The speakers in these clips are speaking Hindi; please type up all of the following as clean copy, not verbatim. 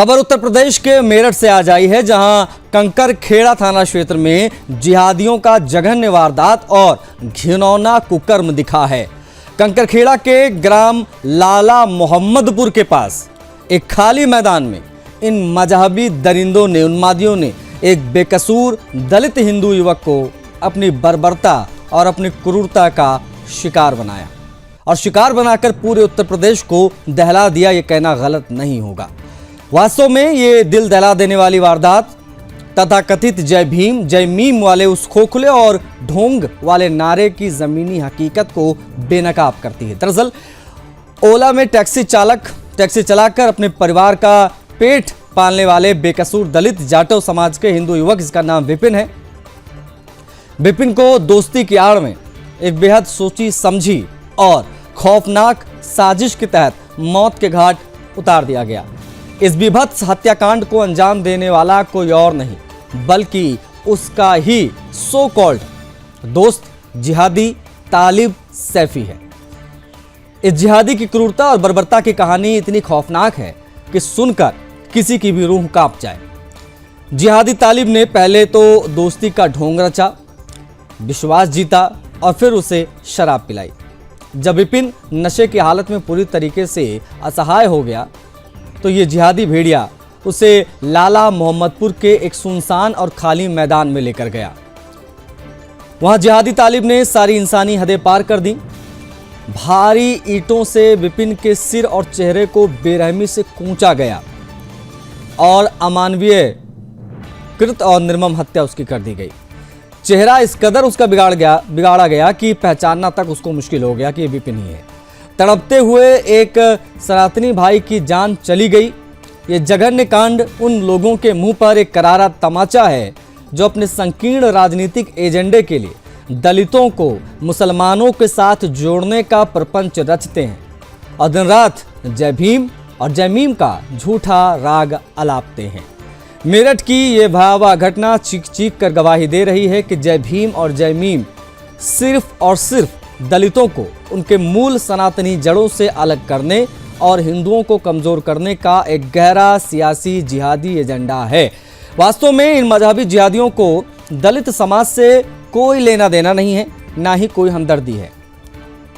खबर उत्तर प्रदेश के मेरठ से आज आई है, जहां कंकरखेड़ा थाना क्षेत्र में जिहादियों का जघन्य वारदात और घिनौना कुकर्म दिखा है। कंकरखेड़ा के ग्राम लाला मोहम्मदपुर के पास एक खाली मैदान में इन मजहबी दरिंदों ने, उन्मादियों ने एक बेकसूर दलित हिंदू युवक को अपनी बर्बरता और अपनी क्रूरता का शिकार बनाया और शिकार बनाकर पूरे उत्तर प्रदेश को दहला दिया। ये कहना गलत नहीं होगा। वास्तव में ये दिल दहला देने वाली वारदात तथाकथित जय भीम जय मीम वाले उस खोखले और ढोंग वाले नारे की जमीनी हकीकत को बेनकाब करती है। दरअसल ओला में टैक्सी चलाकर अपने परिवार का पेट पालने वाले बेकसूर दलित जाटव समाज के हिंदू युवक, जिसका नाम विपिन है, विपिन को दोस्ती की आड़ में एक बेहद सोची समझी और खौफनाक साजिश के तहत मौत के घाट उतार दिया गया। इस बीभत्स हत्याकांड को अंजाम देने वाला कोई और नहीं बल्कि उसका ही सो कॉल्ड दोस्त जिहादी तालिब सैफी है। इस जिहादी की क्रूरता और बर्बरता की कहानी इतनी खौफनाक है कि सुनकर किसी की भी रूह कांप जाए। जिहादी तालिब ने पहले तो दोस्ती का ढोंग रचा, विश्वास जीता और फिर उसे शराब पिलाई। जब विपिन नशे की हालत में पूरी तरीके से असहाय हो गया तो ये जिहादी भेड़िया उसे लाला मोहम्मदपुर के एक सुनसान और खाली मैदान में लेकर गया। वहां जिहादी तालिब ने सारी इंसानी हदें पार कर दी। भारी ईंटों से विपिन के सिर और चेहरे को बेरहमी से कूचा गया और अमानवीय कृत और निर्मम हत्या उसकी कर दी गई। चेहरा इस कदर उसका बिगाड़ा गया कि पहचानना तक उसको मुश्किल हो गया कि ये विपिन ही है। तड़पते हुए एक सनातनी भाई की जान चली गई। ये जघन्य कांड उन लोगों के मुंह पर एक करारा तमाचा है जो अपने संकीर्ण राजनीतिक एजेंडे के लिए दलितों को मुसलमानों के साथ जोड़ने का प्रपंच रचते हैं और दिन रात जय भीम और जय मीम का झूठा राग अलापते हैं। मेरठ की ये भयावह घटना चीख चीख कर गवाही दे रही है कि जय भीम और जय मीम सिर्फ और सिर्फ दलितों को उनके मूल सनातनी जड़ों से अलग करने और हिंदुओं को कमजोर करने का एक गहरा सियासी जिहादी एजेंडा है। वास्तव में इन मजहबी जिहादियों को दलित समाज से कोई लेना देना नहीं है, ना ही कोई हमदर्दी है।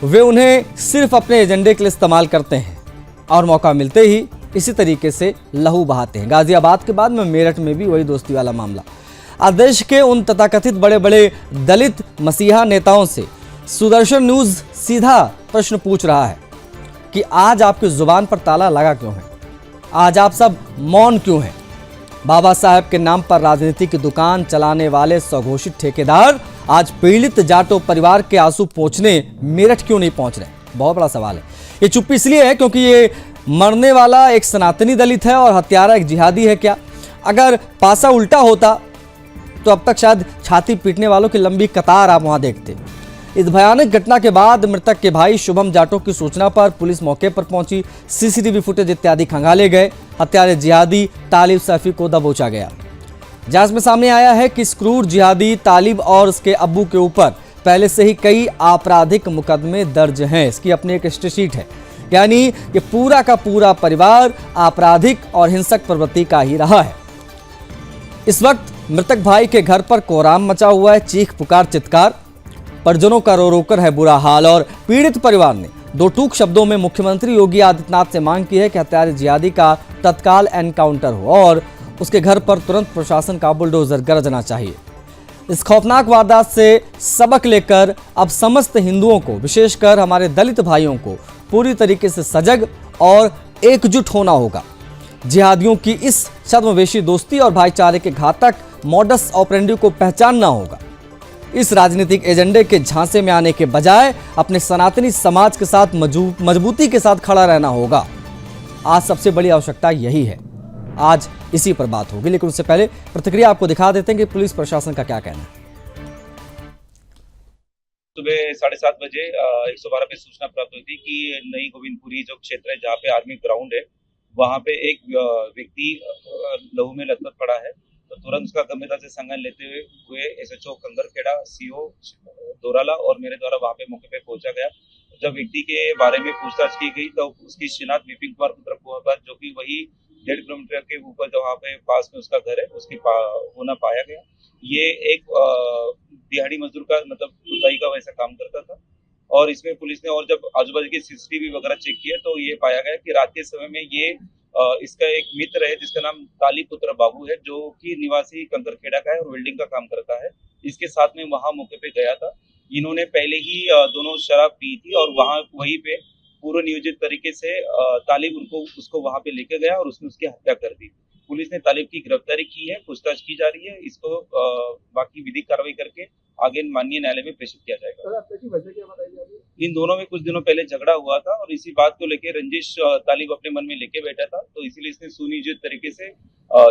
वे उन्हें सिर्फ अपने एजेंडे के लिए इस्तेमाल करते हैं और मौका मिलते ही इसी तरीके से लहू बहाते हैं। गाजियाबाद के बाद में मेरठ में भी वही दोस्ती वाला मामला। आज देश के उन तथाकथित बड़े बड़े दलित मसीहा नेताओं से सुदर्शन न्यूज सीधा प्रश्न पूछ रहा है कि आज आपकी जुबान पर ताला लगा क्यों है? आज आप सब मौन क्यों हैं? बाबा साहब के नाम पर राजनीति की दुकान चलाने वाले स्वघोषित ठेकेदार आज पीड़ित जाटो परिवार के आंसू पोंछने मेरठ क्यों नहीं पहुंच रहे? बहुत बड़ा सवाल है। ये चुप्पी इसलिए है क्योंकि ये मरने वाला एक सनातनी दलित है और हत्यारा एक जिहादी है क्या? अगर पासा उल्टा होता तो अब तक शायद छाती पीटने वालों की लंबी कतार आप वहां देखते। इस भयानक घटना के बाद मृतक के भाई शुभम जाटव की सूचना पर पुलिस मौके पर पहुंची। सीसीटीवी फुटेज इत्यादि खंगाले गए। हत्यारे जिहादी तालिब सैफी को दबोचा गया। जांच में सामने आया है कि क्रूर जिहादी तालिब और उसके अब्बू के ऊपर पहले से ही कई आपराधिक मुकदमे दर्ज हैं। इसकी अपनी एक हिस्ट्रीशीट है, यानी ये पूरा का पूरा परिवार आपराधिक और हिंसक प्रवृत्ति का ही रहा है। इस वक्त मृतक भाई के घर पर कोहराम मचा हुआ है, चीख पुकार चित्कार, परिजनों का रो रोकर है बुरा हाल और पीड़ित परिवार ने दो टूक शब्दों में मुख्यमंत्री योगी आदित्यनाथ से मांग की है कि हत्यारे जिहादी का तत्काल एनकाउंटर हो और उसके घर पर तुरंत प्रशासन का बुलडोजर गरजना चाहिए। इस खौफनाक वारदात से सबक लेकर अब समस्त हिंदुओं को, विशेषकर हमारे दलित भाइयों को पूरी तरीके से सजग और एकजुट होना होगा। जिहादियों की इस छद्मवेशी दोस्ती और भाईचारे के घातक मॉडस ऑपरेंडी को पहचानना होगा। इस राजनीतिक एजेंडे के झांसे में आने के बजाय अपने सनातनी समाज के साथ मजबूती के साथ खड़ा रहना होगा। आज सबसे बड़ी आवश्यकता यही है। आज इसी पर बात होगी, लेकिन उससे पहले प्रतिक्रिया आपको दिखा देते हैं कि पुलिस प्रशासन का क्या कहना है। सुबह 7:30 बजे 112 पे सूचना प्राप्त हुई थी कि नई गोविंदपुरी जो क्षेत्र है जहाँ पे आर्मी ग्राउंड है, वहाँ पे एक व्यक्ति लहू में लथपथ पड़ा है। तो तुरंत उसका गंभीरता से संज्ञान लेते हुए एसएचओ कंकरखेड़ा, सीओ दोराला और मेरे द्वारा वहाँ पे मौके पे पहुंचा गया। जब व्यक्ति के बारे में पूछताछ की गई तो उसकी शिनाख्त विपिन कुमार पुत्र कुंवर, जो कि वही 1.5 किलोमीटर के ऊपर जहाँ पे पास में उसका घर है उसकी होना पाया गया। ये एक दिहाड़ी मजदूर का मतलब खुदाई का वैसा काम करता था। और इसमें पुलिस ने और जब आजू बाजू की सीसीटीवी वगैरह चेक किया तो ये पाया गया कि रात के समय में ये इसका एक मित्र है जिसका नाम तालीपुत्र बाबू है, जो कि निवासी कंकरखेड़ा का है और वेल्डिंग का काम करता है। इसके साथ में वहां मौके पे गया था। इन्होंने पहले ही दोनों शराब पी थी और वहीं पे पूर्व नियोजित तरीके से तालिब उसको वहां पे लेके गया और उसने उसकी हत्या कर दी। पुलिस ने तालिब की गिरफ्तारी की है, पूछताछ की जा रही है। इसको बाकी विधिक कार्रवाई करके आगे माननीय न्यायालय में प्रेषित किया जाएगा। इन दोनों में कुछ दिनों पहले झगड़ा हुआ था और इसी बात को लेकर रंजिश तालिब अपने मन में लेके बैठा था, तो इसीलिए इसने सुनियोजित तरीके से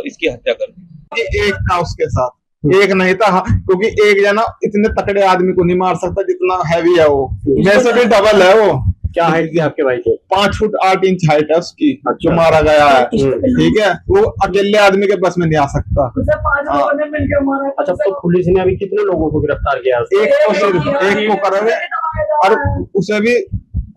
इसकी हत्या कर दी। एक था उसके साथ, एक नहीं था, क्योंकि एक जना इतने तकड़े आदमी को नहीं मार सकता जितना हैवी है वो, वैसे भी डबल है वो। क्या हाइट थी आपके भाई के? 5 फुट 8 इंच हाइट है उसकी, जो मारा गया है। ठीक है, वो अकेले आदमी के बस में नहीं आ सकता। अच्छा, तो पुलिस ने अभी कितने लोगों को गिरफ्तार किया? एक को सिर्फ एक को कर रहे, और उसे भी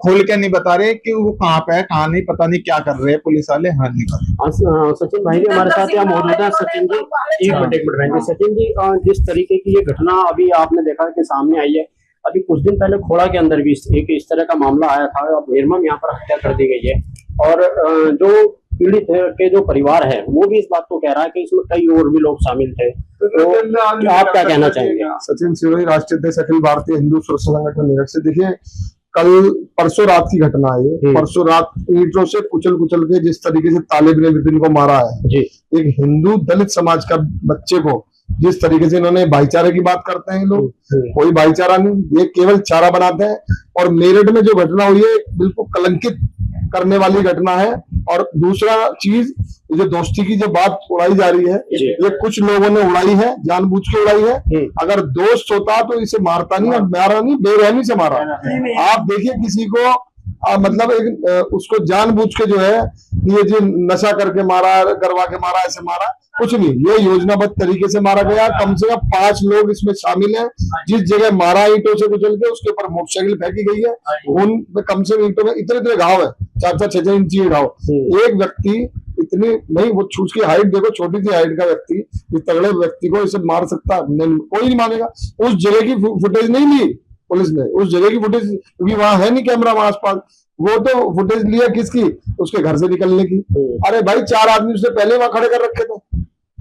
खोल के नहीं बता रहे कि वो कहाँ पे है, कहाँ नहीं, पता नहीं क्या कर रहे हैं पुलिस वाले। हाँ, नहीं कर। सचिन भाई भी हमारे साथ यहाँ मौजूद है। सचिन जी, एक मिनट रहेंगे। सचिन जी, जिस तरीके की ये घटना अभी आपने देखा कि सामने आई है, अभी कुछ दिन पहले खोड़ा के अंदर भी एक इस तरह का मामला आया था और निर्मम यहाँ पर हत्या कर दी गई है। और जो पीड़ित के जो परिवार है वो भी इस बात को कह रहा है कि इसमें कई और भी लोग शामिल थे। तो आप क्या कहना चाहेंगे? सचिन सिरोही, राष्ट्रीय अध्यक्ष अखिल भारतीय हिंदू सुरक्षा संगठन मेरठ से। देखिए, कल परसों रात की घटना है। परसों रात ईंटों से कुचल के जिस तरीके से तालिब ने विपिन को मारा है, एक हिंदू दलित समाज का बच्चे को जिस तरीके से इन्होंने भाईचारे की बात करते हैं लोग, कोई भाईचारा नहीं, ये केवल चारा बनाते हैं। और मेरठ में जो घटना हुई है बिल्कुल कलंकित करने वाली घटना है। और दूसरा चीज, जो दोस्ती की जो बात उड़ाई जा रही है, ये कुछ लोगों ने उड़ाई है, जानबूझ के उड़ाई है। अगर दोस्त होता तो इसे मारता नहीं, और मारा नहीं, बेरहमी से मारा। आप देखिए, किसी को मतलब एक उसको जानबूझ के जो है ये जो नशा करके मारा, करवा के मारा, ऐसे मारा, कुछ नहीं। ये योजनाबद्ध तरीके से मारा गया। कम से कम 5 लोग इसमें शामिल हैं। जिस जगह मारा ईंटों से कुचल के, उसके ऊपर मोटरसाइकिल फेंकी गई है। उन कम से कम ईंटों में इतने घाव है, 4-4, 6-6 इंच घाव। एक व्यक्ति इतनी नहीं, वो उसकी हाइट देखो, छोटी सी हाइट का व्यक्ति इस तगड़े व्यक्ति को इसे मार सकता नहीं, कोई नहीं मानेगा। उस जगह की फुटेज नहीं ली पुलिस ने, उस जगह की फुटेज, क्योंकि वहां है नहीं कैमरा वहां आसपास। वो तो फुटेज लिया किसकी? उसके घर से निकलने की। अरे भाई, 4 आदमी उससे पहले वहां खड़े कर रखे थे,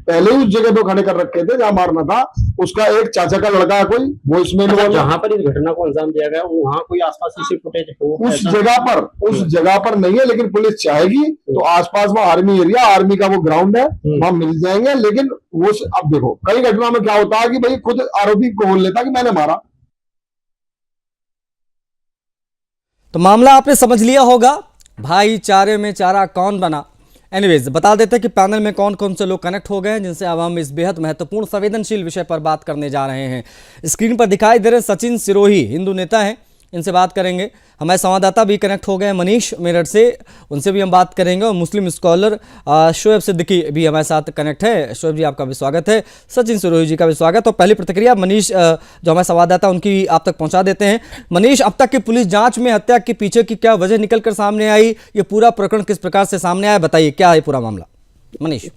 पहले उस जगह पे खड़े कर रखे थे जहां मारना था। उसका एक चाचा का लड़का है कोई, वो इसमें जहां पर इस घटना को अंजाम दिया गया वहां कोई आसपास सीसी फुटेज उस जगह पर नहीं है। लेकिन पुलिस चाहेगी तो आसपास वो आर्मी एरिया, आर्मी का वो ग्राउंड है, वहां मिल जाएंगे। लेकिन वो अब देखो, कई घटना में क्या होता है कि भाई खुद आरोपी को बोल लेता कि मैंने मारा। तो मामला आपने समझ लिया होगा, भाईचारे में चारा कौन बना। एनीवेज, बता देते हैं कि पैनल में कौन कौन से लोग कनेक्ट हो गए हैं जिनसे अब हम इस बेहद महत्वपूर्ण संवेदनशील विषय पर बात करने जा रहे हैं। स्क्रीन पर दिखाई दे रहे सचिन सिरोही हिंदू नेता हैं, इनसे बात करेंगे। हमारे संवाददाता भी कनेक्ट हो गए हैं मनीष मेरठ से, उनसे भी हम बात करेंगे। और मुस्लिम स्कॉलर शोएब सिद्दीकी भी हमारे साथ कनेक्ट है। शोएब जी, आपका भी स्वागत है। सचिन सिरोही जी का भी स्वागत। तो पहली प्रतिक्रिया मनीष, जो हमारे संवाददाता, उनकी आप तक पहुंचा देते हैं। मनीष, अब तक की पुलिस जांच में हत्या के पीछे की क्या वजह निकल कर सामने आई? ये पूरा प्रकरण किस प्रकार से सामने आया, बताइए क्या है पूरा मामला। मनीष।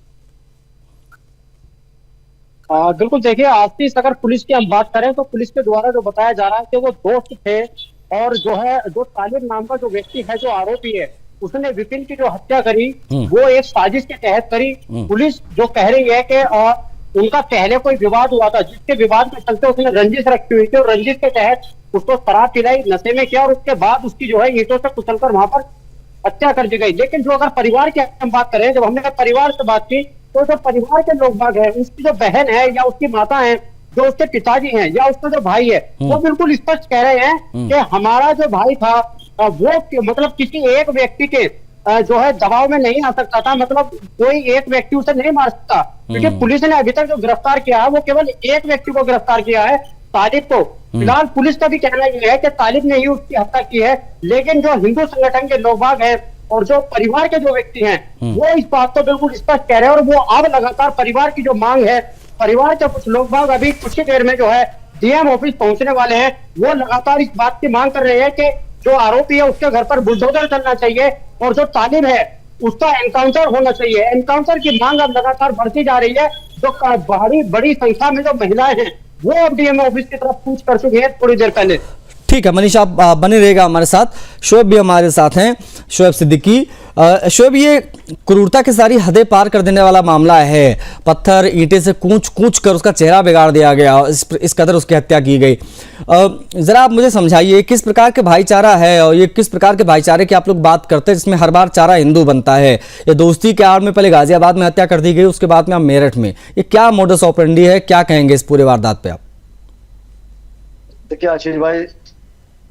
बिल्कुल, देखिए, आज अगर पुलिस की हम बात करें तो पुलिस के द्वारा जो बताया जा रहा है कि वो दोस्त थे, और जो तालिब नाम का जो व्यक्ति है, जो आरोपी है, उसने विपिन की जो हत्या करी वो एक साजिश के तहत करी। पुलिस जो कह रही है कि उनका पहले कोई विवाद हुआ था, जिसके विवाद में चलते उसने रंजिश रखी हुई थी और रंजिश के तहत उसको शराब पिलाई, नशे में किया, और उसके बाद उसकी जो है ईंटों से कुचलकर वहां पर हत्या कर दी गई। लेकिन जो अगर परिवार की हम बात करें, जब हमने परिवार से बात की तो जो परिवार के लोग बाग है, उसकी जो बहन है या उसकी माता है, जो उसके पिताजी हैं या उसका जो भाई है, वो बिल्कुल स्पष्ट कह रहे हैं कि हमारा जो भाई था वो मतलब किसी एक व्यक्ति के जो है दबाव में नहीं आ सकता था। मतलब कोई एक व्यक्ति उसे नहीं मार सकता, क्योंकि पुलिस ने अभी तक जो गिरफ्तार किया है वो केवल एक व्यक्ति को गिरफ्तार किया है, तालिब को। फिलहाल पुलिस का भी कहना यह है कि तालिब ने ही उसकी हत्या की है। लेकिन जो हिंदू संगठन के लोग बाग हैं और जो परिवार के जो व्यक्ति हैं, वो इस बात को बिल्कुल स्पष्ट कह रहे हैं। और वो अब लगातार परिवार की जो मांग है, परिवार के कुछ लोग बाग अभी कुछ ही देर में जो है डीएम ऑफिस पहुंचने वाले हैं, वो लगातार इस बात की मांग कर रहे हैं कि जो आरोपी है उसके घर पर बुलडोजर चलना चाहिए, और जो तालिब है उसका एनकाउंटर होना चाहिए। एनकाउंटर की मांग अब लगातार बढ़ती जा रही है। जो बड़ी संख्या में जो महिलाएं हैं वो अब डीएम ऑफिस की तरफ कूच कर चुकी है थोड़ी देर पहले। ठीक है मनीष, आप बने रहेगा हमारे साथ। शोएब भी हमारे साथ हैं, शोएब सिद्दीकी। शोएब, ये क्रूरता की सारी हदें पार कर देने वाला मामला है। पत्थर ईंटे से कूच कर उसका चेहरा बिगाड़ दिया गया, इस कदर उसकी हत्या की गई। जरा आप मुझे समझाइए किस प्रकार के भाईचारा है और ये किस प्रकार के भाईचारे की आप लोग बात करते हैं जिसमें हर बार चारा हिंदू बनता है। ये दोस्ती के आड़ में पहले गाजियाबाद में हत्या कर दी गई, उसके बाद में अब मेरठ में, ये क्या मोडस ऑपरेंडी है? क्या कहेंगे इस पूरे वारदात पे आप? देखिए आशीष भाई,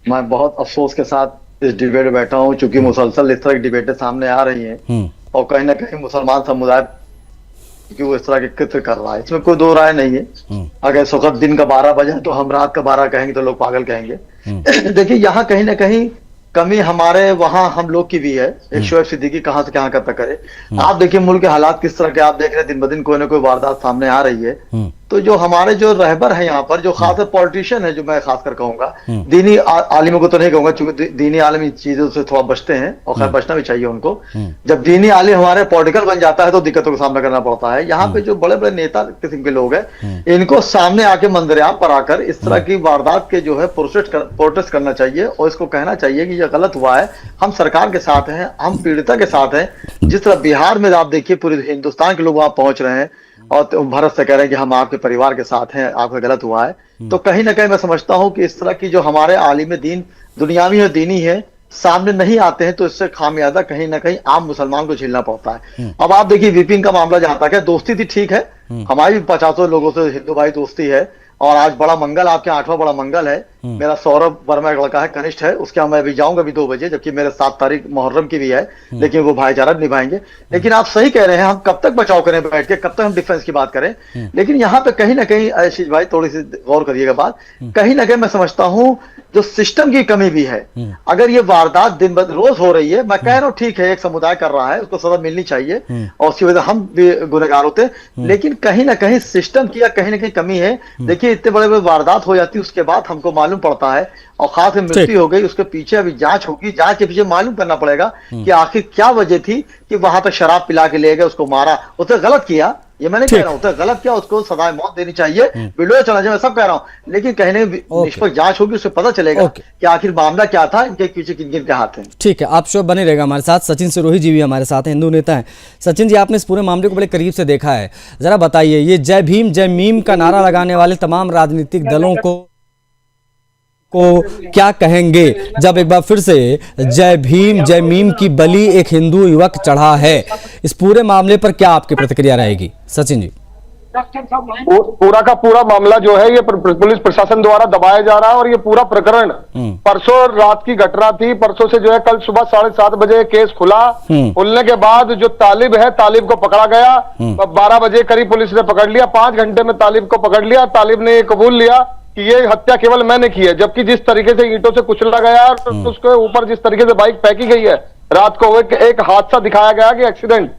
मैं बहुत अफसोस के साथ इस डिबेट में बैठा हूँ, क्योंकि मुसलसल इस तरह की डिबेटें सामने आ रही हैं और कहीं ना कहीं मुसलमान समुदाय क्योंकि वो इस तरह के कृत्य कर रहा है, इसमें कोई दो राय नहीं है। अगर इस वक्त दिन का 12 बजे तो हम रात का 12 कहेंगे तो लोग पागल कहेंगे। देखिए यहाँ कहीं ना कहीं कमी हमारे वहां हम लोग की भी है। एक शोएब सिद्दीकी कहां से कहां तक करे। आप देखिए मुल्क के हालात किस तरह के आप देख रहे हैं, दिन ब दिन कोई ना कोई वारदात सामने आ रही है। तो जो हमारे जो रहबर है यहाँ पर, जो खास पॉलिटिशियन है, जो मैं खासकर कहूंगा, दीनी आलिमों को तो नहीं कहूंगा क्योंकि दीनी आलिम इन चीजों से थोड़ा बचते हैं और खैर बचना भी चाहिए उनको। जब दीनी आलिम हमारे पॉलिटिकल बन जाता है तो दिक्कतों का सामना करना पड़ता है। यहाँ पे जो बड़े बड़े नेता किस्म के लोग हैं, इनको सामने आके मंजरेआम पर आकर इस तरह की वारदात के जो है प्रोटेस्ट करना चाहिए और इसको कहना चाहिए कि यह गलत हुआ है। हम सरकार के साथ हैं, हम पीड़िता के साथ हैं। जिस तरह बिहार में आप देखिए पूरे हिंदुस्तान के लोग वहां पहुंच रहे हैं और तो भारत से कह रहे हैं कि हम आपके परिवार के साथ हैं, आपका गलत हुआ है। तो कहीं ना कहीं मैं समझता हूं कि इस तरह की जो हमारे आलिम दीन दुनियावी और दीनी है सामने नहीं आते हैं तो इससे खामियाजा कहीं ना कहीं आम मुसलमान को झेलना पड़ता है। अब आप देखिए विपिन का मामला जहां तक है, दोस्ती थी ठीक है, हमारी भी 50 लोगों से हिंदू भाई दोस्ती है और आज बड़ा मंगल, आपके 8वां बड़ा मंगल है। मेरा सौरभ वर्मा एक लड़का है, कनिष्ठ है, उसके यहाँ मैं अभी जाऊंगा अभी 2 बजे, जबकि मेरे 7 तारीख मुहर्रम की भी है, लेकिन वो भाईचारा निभाएंगे। लेकिन आप सही कह रहे हैं, हम कब तक बचाव करें बैठ के, कब तक हम डिफेंस की बात करें। लेकिन यहाँ पे कहीं ना कहीं आशीष भाई थोड़ी सी गौर करिएगा बात, कहीं ना कहीं मैं समझता हूँ जो सिस्टम की कमी भी है। अगर ये वारदात दिन ब रोज हो रही है, मैं कह रहा हूँ ठीक है, एक समुदाय कर रहा है, उसको सजा मिलनी चाहिए और उसकी वजह हम भी गुनहगार होते, लेकिन कहीं ना कहीं सिस्टम की कहीं ना कहीं कमी है। देखिए इतने बड़े बड़े वारदात हो जाती है, उसके बाद हमको मालूम पड़ता है और खास मृत्यु हो गई, उसके पीछे अभी जांच होगी, जांच के पीछे मालूम करना पड़ेगा कि आखिर क्या वजह थी कि वहां तक शराब पिला के ले गए, उसको मारा, उसने गलत किया, ये मैंने कह रहा हूं, तो गलत किया, उसको सजाए मौत देनी चाहिए, वीडियो चला जाए, मैं सब कह रहा हूं। लेकिन कहने निष्पक्ष जांच होगी, उससे पता चलेगा कि आखिर मामला क्या था, इनके पीछे किन किन के हाथ हैं। ठीक है, आप शोएब बने रहेगा हमारे साथ। सचिन सिरोही जी भी हमारे साथ हैं, हिंदू नेता हैं। सचिन जी, आपने इस पूरे मामले को बड़े करीब से देखा है, जरा बताइए ये जय भीम जय मीम का नारा लगाने वाले तमाम राजनीतिक दलों को क्या कहेंगे जब एक बार फिर से जय भीम जय मीम की बलि एक हिंदू युवक चढ़ा है? इस पूरे मामले पर क्या आपकी प्रतिक्रिया रहेगी सचिन जी? पूरा का पूरा मामला जो है ये पुलिस प्रशासन द्वारा दबाया जा रहा है और ये पूरा प्रकरण परसों रात की घटना थी। परसों से जो है कल सुबह 7:30 बजे केस खुला। खुलने के बाद जो तालिब है, तालिब को पकड़ा गया। 12 बजे करीब पुलिस ने पकड़ लिया। 5 घंटे में तालिब को पकड़ लिया। तालिब ने कबूल लिया कि ये हत्या केवल मैंने की है, जबकि जिस तरीके से ईंटों से कुचला गया और उसके ऊपर जिस तरीके से बाइक फेंकी गई है, रात को एक हादसा दिखाया गया कि एक्सीडेंट,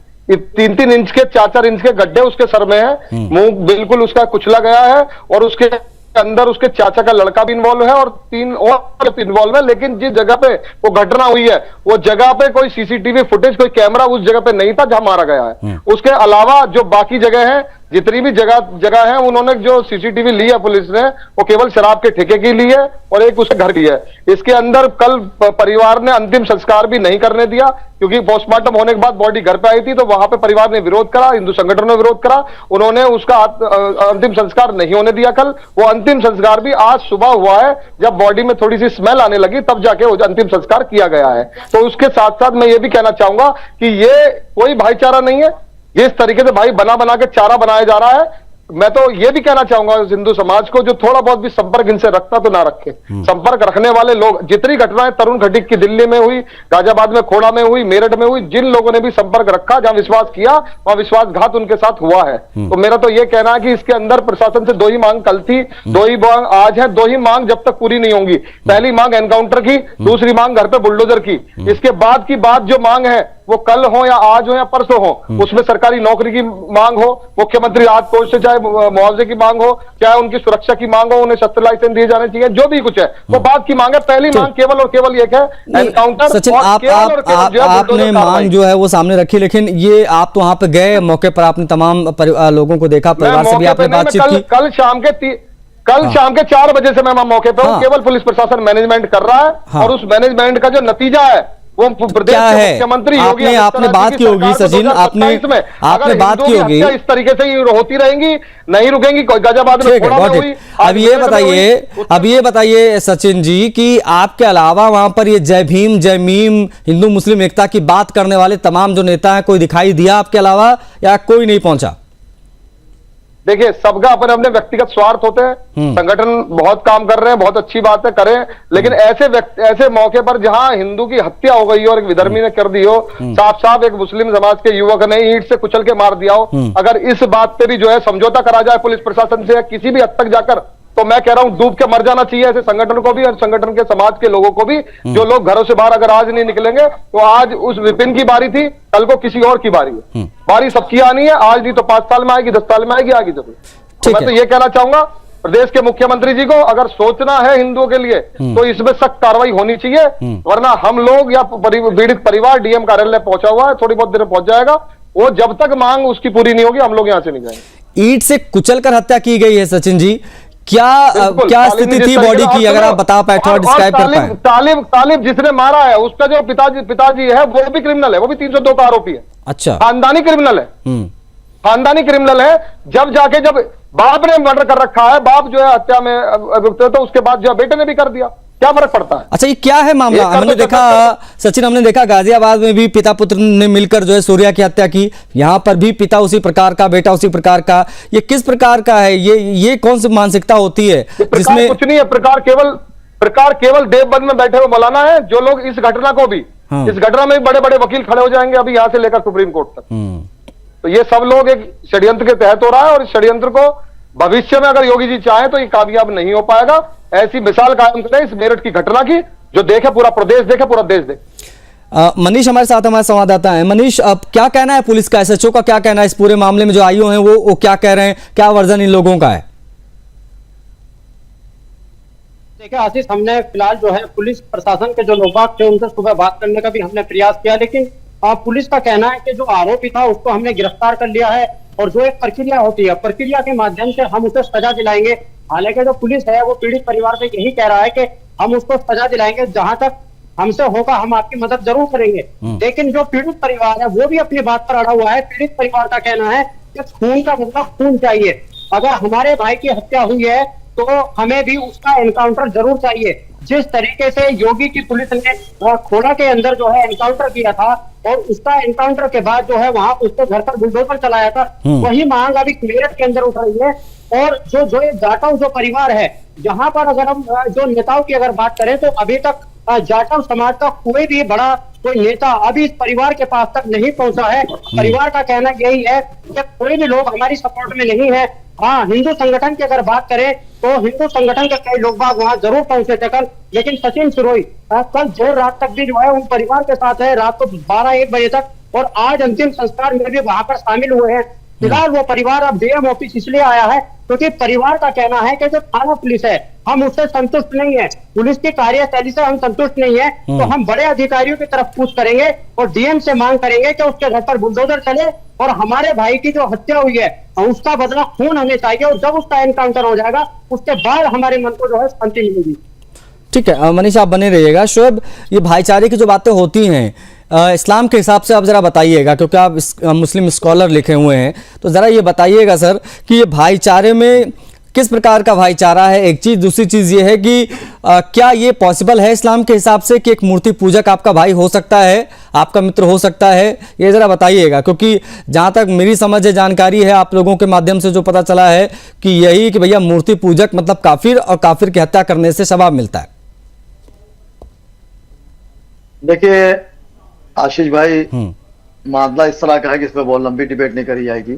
3-3 इंच के 4-4 इंच के गड्ढे उसके सर में है, मुंह बिल्कुल उसका कुचला गया है और उसके अंदर उसके चाचा का लड़का भी इन्वॉल्व है और 3 और इन्वॉल्व है। लेकिन जिस जगह पे वो घटना हुई है वो जगह पे कोई सीसीटीवी फुटेज, कोई कैमरा उस जगह पे नहीं था जहां मारा गया है। उसके अलावा जो बाकी जगह है, जितनी भी जगह है, उन्होंने जो सीसीटीवी ली है पुलिस ने, वो केवल शराब के ठेके की ली है और एक उसके घर की है। इसके अंदर कल परिवार ने अंतिम संस्कार भी नहीं करने दिया, क्योंकि पोस्टमार्टम होने के बाद बॉडी घर पे आई थी, तो वहां पे परिवार ने विरोध करा, हिंदू संगठनों ने विरोध करा, उन्होंने उसका अंतिम संस्कार नहीं होने दिया। कल वो अंतिम संस्कार भी आज सुबह हुआ है, जब बॉडी में थोड़ी सी स्मेल आने लगी तब जाके वो अंतिम संस्कार किया गया है। तो उसके साथ साथ मैं ये भी कहना चाहूंगा कि ये कोई भाईचारा नहीं है। जिस तरीके से भाई बना के चारा बनाया जा रहा है, मैं तो ये भी कहना चाहूंगा हिंदू समाज को, जो थोड़ा बहुत भी संपर्क इनसे रखता तो ना रखे। संपर्क रखने वाले लोग, जितनी घटनाएं तरुण खटीक की दिल्ली में हुई, गाजियाबाद में, खोड़ा में हुई, मेरठ में हुई, जिन लोगों ने भी संपर्क रखा, जहां विश्वास किया वहां विश्वासघात उनके साथ हुआ है। तो मेरा तो ये कहना है कि इसके अंदर प्रशासन से 2 ही मांग कल थी, 2 ही मांग आज है, 2 ही मांग जब तक पूरी नहीं होंगी। पहली मांग एनकाउंटर की, दूसरी मांग घर पे बुलडोजर की। इसके बाद की बात जो मांग है वो कल हो या आज हो या परसों हो, उसमें सरकारी नौकरी की मांग हो, मुख्यमंत्री राहत कोष से चाहे मुआवजे की मांग हो, चाहे उनकी सुरक्षा की मांग हो, उन्हें शस्त्र लाइसेंस दिए जाने चाहिए, जो भी कुछ है वो बात की मांग है। पहली मांग केवल और केवल एक है एनकाउंटर। सचिन, आपने मांग जो है वो सामने रखी, लेकिन ये आप तो वहां पे गए, मौके पर आपने तमाम लोगों को देखा, परिवार से भी आपने बातचीत की। कल शाम के 4 बजे से मैं मौके पर हूं। केवल पुलिस प्रशासन मैनेजमेंट कर रहा है और उस मैनेजमेंट का जो नतीजा है वो प्रदेश के मुख्यमंत्री योगी आपने बात की होगी सचिन, आपने बात की होगी, इस तरीके से होती रहेंगी, नहीं रुकेंगी। कोई गाजियाबाद में हुई। अब ये बताइए सचिन जी कि आपके अलावा वहां पर ये जय भीम जय मीम हिंदू मुस्लिम एकता की बात करने वाले तमाम जो नेता हैं, कोई दिखाई दिया आपके अलावा या कोई नहीं पहुंचा? देखिए, सबका अपने अपने व्यक्तिगत स्वार्थ होते हैं। संगठन बहुत काम कर रहे हैं, बहुत अच्छी बात है, करें, लेकिन ऐसे मौके पर जहां हिंदू की हत्या हो गई हो और एक विधर्मी ने कर दी हो, साफ साफ एक मुस्लिम समाज के युवक ने ईंट से कुचल के मार दिया हो, अगर इस बात पे भी जो है समझौता करा जाए पुलिस प्रशासन से या किसी भी हद तक जाकर, तो मैं कह रहा हूं डूब के मर जाना चाहिए ऐसे संगठन को भी और संगठन के समाज के लोगों को भी। जो लोग घरों से बाहर अगर आज नहीं निकलेंगे तो आज उस विपिन की बारी थी, कल को किसी और की बारी है। बारी सबकी आनी है, आज नहीं तो 5 साल में आएगी, 10 साल में आएगी, आगे जरूर। तो मैं तो ये कहना चाहूंगा प्रदेश के मुख्यमंत्री जी को, अगर सोचना है हिंदुओं के लिए तो इसमें सख्त कार्रवाई होनी चाहिए, वरना हम लोग या पीड़ित परिवार डीएम कार्यालय पहुंचा हुआ है, थोड़ी बहुत देर में पहुंच जाएगा, वो जब तक मांग उसकी पूरी नहीं होगी हम लोग यहां से नहीं जाएंगे। ईंट से कुचलकर हत्या की गई है सचिन जी, क्या स्थिति थी बॉडी की, अगर आप बता पाए, थोड़ा डिस्क्राइब कर पाए। तालिब जिसने मारा है उसका जो पिताजी है वो भी क्रिमिनल है, वो भी 302 का आरोपी है। अच्छा, खानदानी क्रिमिनल है, खानदानी क्रिमिनल है। जब बाप ने मर्डर कर रखा है, बाप जो है हत्या में अभियुक्त है, तो उसके बाद जो बेटे ने भी कर दिया, क्या फर्क पड़ता है? अच्छा, ये क्या है मामला? हमने देखा सचिन, हमने देखा गाजियाबाद में भी पिता पुत्र ने मिलकर जो है सूर्या की हत्या की, यहाँ पर भी पिता उसी प्रकार का, बेटा उसी प्रकार का। ये किस प्रकार का है? ये कौन सी मानसिकता होती है जिसमें? कुछ नहीं है, प्रकार केवल देवबंद में बैठे हुए मौलाना है, जो लोग इस घटना को भी, इस घटना में बड़े बड़े वकील खड़े हो जाएंगे अभी यहाँ से लेकर सुप्रीम कोर्ट तक। तो ये सब लोग एक षड्यंत्र के तहत हो रहा है और इस षड्यंत्र को भविष्य में अगर योगी जी चाहें तो ये कामयाब नहीं हो पाएगा। ऐसी मिसाल कायम करें इस मेरठ की घटना की, जो देखे पूरा प्रदेश देखे, पूरा देश देखे। मनीष हमारे साथ, हमारे संवाददाता हैं। मनीष, अब क्या कहना है पुलिस का, एसएचओ का क्या कहना है इस पूरे मामले में? जो आईओ हैं वो क्या कह रहे हैं, क्या वर्जन इन लोगों का है? देखिए आशीष, हमने फिलहाल जो है पुलिस प्रशासन के जो लोग थे उनसे सुबह बात करने का भी हमने प्रयास किया, लेकिन पुलिस का कहना है कि जो आरोपी था उसको हमने गिरफ्तार कर लिया है और जो एक प्रक्रिया होती है, प्रक्रिया के माध्यम से हम उसे सजा दिलाएंगे। हालांकि जो पुलिस है वो पीड़ित परिवार से यही कह रहा है कि हम उसको सजा दिलाएंगे, जहां तक हमसे होगा हम आपकी मदद जरूर करेंगे। लेकिन जो पीड़ित परिवार है वो भी अपनी बात पर अड़ा हुआ है। पीड़ित परिवार का कहना है कि खून का बदला खून चाहिए, अगर हमारे भाई की हत्या हुई है तो हमें भी उसका एनकाउंटर जरूर चाहिए। जिस तरीके से योगी की पुलिस ने खोड़ा के अंदर जो है एनकाउंटर किया था और उसका एनकाउंटर के बाद जो है वहां उसके घर पर बुलडोजर चलाया था, वही मांग अभी मेरठ के अंदर उठ रही है। और जो ये जाटव जो परिवार है, जहां पर अगर हम जो नेताओं की अगर बात करें तो अभी तक जाटव समाज का कोई भी बड़ा कोई नेता अभी इस परिवार के पास तक नहीं पहुंचा है। परिवार का कहना यही है कि कोई भी लोग हमारी सपोर्ट में नहीं है। हाँ, हिंदू संगठन की अगर बात करें तो हिंदू संगठन के कई लोग वहां जरूर पहुंचे थे कल, लेकिन सचिन सिरोही कल देर रात तक भी जो है उन परिवार के साथ है, रात को 12-1 बजे तक, और आज अंतिम संस्कार में भी वहां पर शामिल हुए हैं। फिलहाल वो परिवार अब डीएम ऑफिस इसलिए आया है क्योंकि परिवार का कहना है कि जो थाना पुलिस है हम उससे संतुष्ट नहीं है, पुलिस की कार्यशैली से हम संतुष्ट नहीं है, तो हम बड़े अधिकारियों की तरफ पूछ करेंगे और डीएम से मांग करेंगे कि उसके घर पर बुलडोजर चले और हमारे भाई की जो हत्या हुई है उसका बदला खून हमें चाहिए, और जब उसका एनकाउंटर हो जाएगा उसके बाद हमारे मन को जो है शांति मिलेगी। ठीक है मनीष, आप बने रहिएगा। शोएब, ये भाईचारे की जो बातें होती हैं इस्लाम के हिसाब से आप जरा बताइएगा, क्योंकि आप मुस्लिम स्कॉलर लिखे हुए हैं, तो जरा ये बताइएगा सर कि ये भाईचारे में किस प्रकार का भाईचारा है, एक चीज। दूसरी चीज ये है कि क्या ये पॉसिबल है इस्लाम के हिसाब से कि एक मूर्ति पूजक आपका भाई हो सकता है, आपका मित्र हो सकता है? ये जरा बताइएगा, क्योंकि जहां तक मेरी समझ है, जानकारी है, आप लोगों के माध्यम से जो पता चला है कि यही कि भैया मूर्ति पूजक मतलब काफिर, और काफिर की हत्या करने से सवाब मिलता है। देखिए आशीष भाई, मामला इस तरह का है कि इस पर बहुत लंबी डिबेट नहीं करी जाएगी।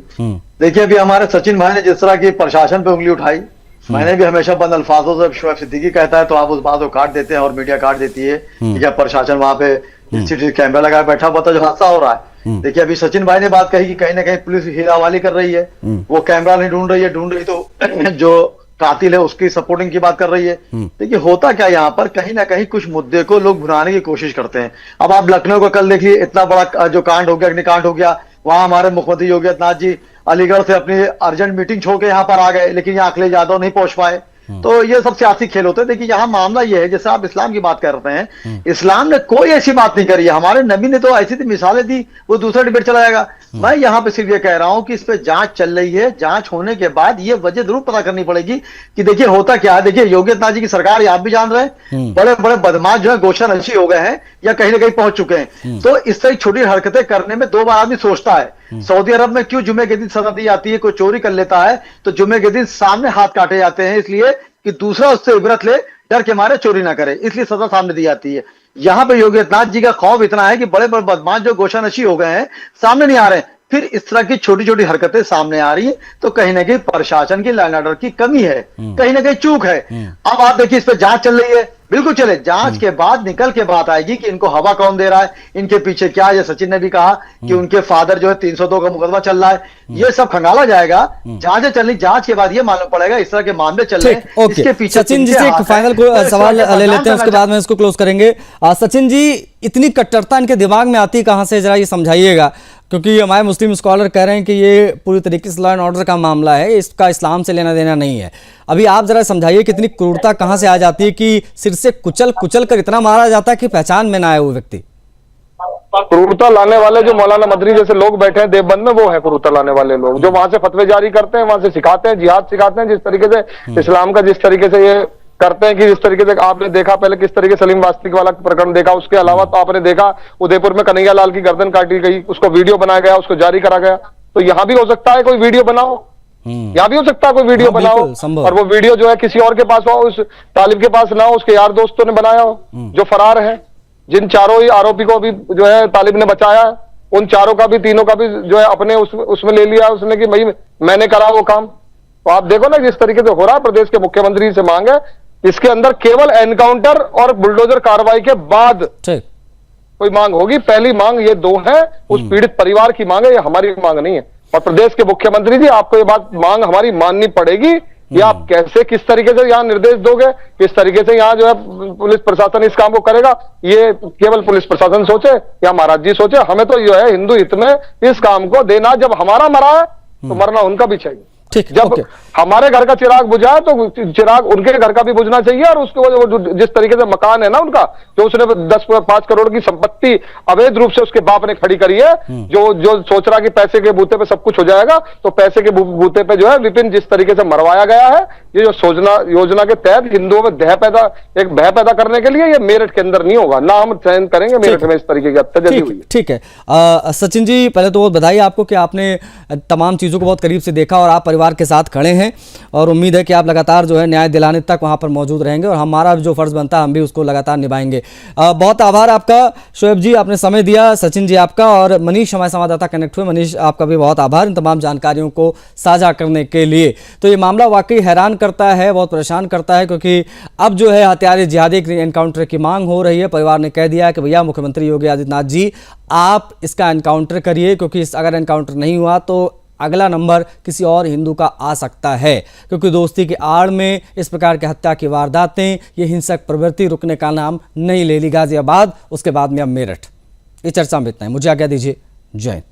देखिए अभी हमारे सचिन भाई ने जिस तरह की प्रशासन पे उंगली उठाई, मैंने भी हमेशा बंद अल्फाजों से शोएब सिद्दीकी कहता है तो आप उस बात को काट देते हैं और मीडिया काट देती है कि क्या प्रशासन वहां पे सीसीटीवी कैमरा लगा बैठा हुआ था जो हादसा हो रहा है। देखिए अभी सचिन भाई ने बात कही कि कहीं ना कहीं पुलिस हीरावाली कर रही है, वो कैमरा नहीं ढूंढ रही तो जो कातिल है उसकी सपोर्टिंग की बात कर रही है। देखिए होता क्या यहाँ पर कहीं ना कहीं कुछ मुद्दे को लोग भुनाने की कोशिश करते हैं। अब आप लखनऊ का कल देखिए, इतना बड़ा जो कांड हो गया, अग्निकांड हो गया, वहां हमारे मुख्यमंत्री योगी आदित्यनाथ जी अलीगढ़ से अपनी अर्जेंट मीटिंग छोड़ के यहाँ पर आ गए, लेकिन यहाँ अखिलेश यादव नहीं पहुंच पाए। तो ये सब सियासी खेल होते हैं। देखिए यहाँ मामला ये है, जैसे आप इस्लाम की बात कर रहे हैं, इस्लाम ने कोई ऐसी बात नहीं करी है। हमारे नबी ने तो ऐसी मिसालें दी, वो दूसरा डिबेट चला जाएगा। मैं यहाँ पे सिर्फ ये कह रहा हूं कि इस पे जांच चल रही है, जांच होने के बाद ये वजह जरूर पता करनी पड़ेगी कि देखिए होता क्या है। देखिए योगी आदित्यनाथ जी की सरकार, आप भी जान रहे हैं, बड़े बड़े बदमाश जो है गोशा नशी हो गए हैं या कहीं ना कहीं पहुंच चुके हैं। तो इस तरह छोटी हरकतें करने में दो बार आदमी सोचता है। सऊदी अरब में क्यों जुमे के दिन सजा दी जाती है? कोई चोरी कर लेता है तो जुमे के दिन सामने हाथ काटे जाते हैं, इसलिए कि दूसरा उससे इबरत ले, डर के मारे चोरी ना करे, इसलिए सजा सामने दी जाती है। यहाँ पे योगी आदित्यनाथ जी का खौफ इतना है कि बड़े बड़े बदमाश जो गोशा नशी हो गए हैं सामने नहीं आ रहे हैं, फिर इस तरह की छोटी छोटी हरकतें सामने आ रही है। तो कहीं ना कहीं प्रशासन की लॉ एंड ऑर्डर की कमी है, कहीं ना कहीं चूक है। अब आप देखिए इस पर जांच चल रही है, बिल्कुल चले, जांच के बाद निकल के बात आएगी कि इनको हवा कौन दे रहा है, इनके पीछे क्या है। सचिन ने भी कहा कि उनके फादर जो है 302 का मुकदमा चल रहा है, ये सब खंगाला जाएगा। जांचें चल रही, जांच के बाद ये मालूम पड़ेगा इस तरह के मामले चल रहे हैं, इसके पीछे सचिन जी से एक फाइनल सवाल ले लेते हैं, उसके बाद में इसको क्लोज करेंगे। सचिन जी, इतनी कट्टरता इनके दिमाग में आती कहां से, जरा ये समझाइएगा, क्योंकि हमारे मुस्लिम स्कॉलर कह रहे हैं कि ये पूरी तरीके से लॉ एंड ऑर्डर का मामला है, इसका इस्लाम से लेना देना नहीं है। अभी आप जरा समझाइए कितनी क्रूरता कहां से आ जाती है कि सिर से कुचल कुचल कर इतना मारा जाता है कि पहचान में ना आए वो व्यक्ति। क्रूरता लाने वाले जो मौलाना मदरी जैसे लोग बैठे हैं देवबंद में, वो है क्रूरता लाने वाले लोग, जो वहां से फतवे जारी करते हैं, वहां से सिखाते हैं, जिहाद सिखाते हैं, जिस तरीके से इस्लाम का जिस तरीके से ये करते हैं कि जिस तरीके से आपने देखा पहले किस तरीके से सलीम वास्तविक वाला प्रकरण देखा, उसके अलावा तो आपने देखा उदयपुर में कन्हैया लाल की गर्दन काटी गई, उसको वीडियो बनाया गया, उसको जारी करा गया। तो यहाँ भी हो सकता है कोई वीडियो बनाओ, यहाँ भी हो सकता है कोई वीडियो बनाओ, और वो वीडियो जो है किसी और के पास हो, उस तालिब के पास ना हो, उसके यार दोस्तों ने बनाया हो जो फरार है। जिन चारों ही आरोपी को भी जो है तालिब ने बचाया, उन चारों का भी, तीनों का भी जो है अपने उसमें ले लिया उसने कि भाई मैंने करा वो काम। तो आप देखो ना जिस तरीके से हो रहा है, प्रदेश के मुख्यमंत्री से मांग है इसके अंदर केवल एनकाउंटर और बुलडोजर कार्रवाई के बाद कोई मांग होगी। पहली मांग ये दो है, उस पीड़ित परिवार की मांग है, ये हमारी मांग नहीं है। और प्रदेश के मुख्यमंत्री जी, आपको ये बात मांग हमारी माननी पड़ेगी कि आप कैसे, किस तरीके से यहाँ निर्देश दोगे, किस तरीके से यहाँ जो है पुलिस प्रशासन इस काम को करेगा। ये केवल पुलिस प्रशासन सोचे या महाराज जी सोचे, हमें तो जो है हिंदू हित में इस काम को देना। जब हमारा मरा है तो मरना उनका भी चाहिए। जब हमारे घर का चिराग बुझा है तो चिराग उनके घर का भी बुझना चाहिए। और उसके जिस तरीके से मकान है ना उनका, जो उसने 10-5 करोड़ की संपत्ति अवैध रूप से उसके बाप ने खड़ी करी है, जो सोच रहा कि पैसे के बूते पे सब कुछ हो जाएगा, तो पैसे के बूते पे जो है विपिन जिस तरीके से मरवाया गया है, ये जो योजना के तहत हिंदुओं में एक भय पैदा करने के लिए, ये मेरठ के अंदर नहीं होगा ना, हम सहन करेंगे मेरठ में इस तरीके की अत्याचार हुई। ठीक है सचिन जी, पहले तो बहुत बधाई आपको कि आपने तमाम चीजों को बहुत करीब से देखा और आप परिवार के साथ खड़े हैं, और उम्मीद है कि आप लगातार जो है न्याय दिलाने तक वहां पर मौजूद रहेंगे, और हमारा जो फर्ज बनता है हम भी उसको लगातार निभाएंगे। बहुत आभार आपका शोएब जी, आपने समय दिया, सचिन जी आपका, और मनीष हमारे संवाददाता कनेक्ट हुए, मनीष आपका भी बहुत आभार इन तमाम जानकारियों को साझा करने के लिए। तो ये मामला वाकई हैरान करता है, बहुत परेशान करता है, क्योंकि अब जो है हत्यारे जिहादी एनकाउंटर की मांग हो रही है। परिवार ने कह दिया है कि भैया मुख्यमंत्री योगी आदित्यनाथ जी आप इसका एनकाउंटर करिए, क्योंकि अगर एनकाउंटर नहीं हुआ तो अगला नंबर किसी और हिंदू का आ सकता है, क्योंकि दोस्ती की आड़ में इस प्रकार की हत्या की वारदातें, ये हिंसक प्रवृत्ति रुकने का नाम नहीं ले ली। गाजियाबाद, उसके बाद में अब मेरठ। इस चर्चा में इतना है, मुझे आज्ञा दीजिए, जय हिंद।